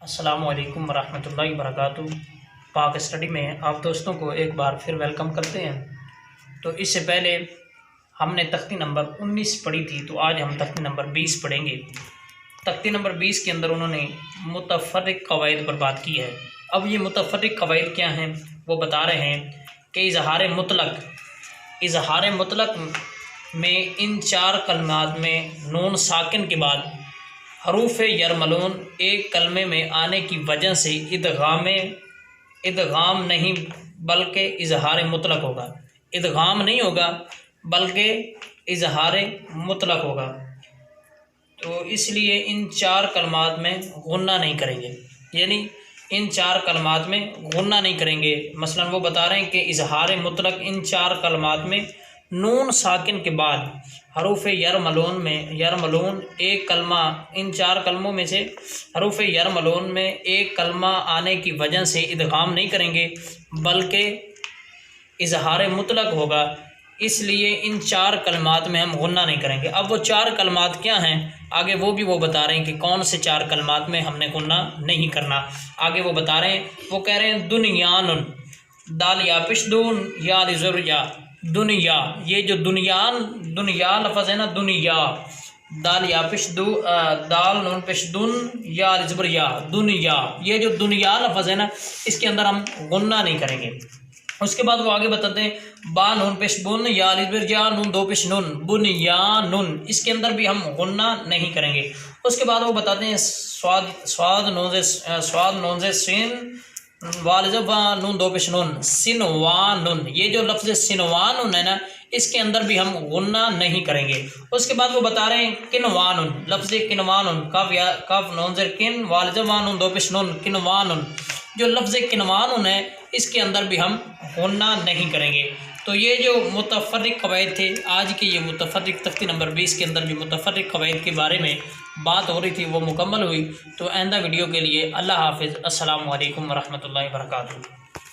अस्सलामुअलैकुम वरहमतुल्लाहि वबरकातुहू। पाक स्टडी में आप दोस्तों को एक बार फिर वेलकम करते हैं। तो इससे पहले हमने तख्ती नंबर 19 पढ़ी थी, तो आज हम तख्ती नंबर 20 पढ़ेंगे। तख्ती नंबर 20 के अंदर उन्होंने मुतफ़र्रिक़ क़वाइद पर बात की है। अब ये मुतफ़र्रिक़ क़वाइद क्या हैं वो बता रहे हैं कि इज़हार मुतलक में इन चार कलमात में नून साकिन के बाद हरूफ यरमलून एक कलमे में आने की वजह से इदगाम नहीं बल्कि इज़हार मुतलक होगा। इदगाम नहीं होगा बल्कि इज़हार मुतलक होगा। तो इसलिए इन चार कलमात में गुन्ना नहीं करेंगे, यानी इन चार कलमात में गुन्ना नहीं करेंगे। मसलन वो बता रहे हैं कि इज़हार मुतलक इन चार कलमात में नून साकिन के बाद हरूफ यरमलून एक कलमा, इन चार कलमों में से हरूफ यरमलून में एक कलमा आने की वजह से इदगाम नहीं करेंगे बल्कि इज़हार मुतलक होगा। इसलिए इन चार कलमात में हम गुन्ना नहीं करेंगे। अब वो चार कलमात क्या हैं आगे वो बता रहे हैं कि कौन से चार कलमात में हमने गुन्ना नहीं करना। आगे वो बता रहे हैं, वो कह रहे हैं दुनियान दाल या पिशदून या रिजर या दुनिया। ये जो दुनिया लफ्ज़ है ना, दुनिया दाल या पिशदू दाल नून पिशदुन या रिजबर या दुनिया, ये जो दुनिया लफ्ज़ है ना, इसके अंदर हम गुन्ना नहीं करेंगे। उसके बाद वो आगे बताते हैं बा नून पेशबुन या रिजबर या नून दो पेश नून बुनियानुन, इसके अंदर भी हम गुन्ना नहीं करेंगे। उसके बाद वो बताते हैं स्वाद नून से सिन वालिज़ा नून दो पेश नून सिनवानुन, ये जो लफ्ज़ सिनवानुन है ना, इसके अंदर भी हम गुन्ना नहीं करेंगे। उसके बाद वो बता रहे हैं किनवानुन, लफ्ज़ किनवानुन कफ नून ज़र किन वालिज़ा नून दो पेश नून किनवानुन, जो लफ्ज़ किनवानुन है इसके अंदर भी हम गुन्ना नहीं करेंगे। तो ये जो मुतफ़र्रिक़ क़वाइद थे, आज के ये मुतफ़र्रिक़ तख्ती नंबर 20 के अंदर जो मुतफ़र्रिक़ क़वाइद के बारे में बात हो रही थी वो मुकम्मल हुई। तो आइंदा वीडियो के लिए अल्लाह हाफ़िज़। अस्सलामु अलैकुम वरहमतुल्लाहि वबरकातुहू।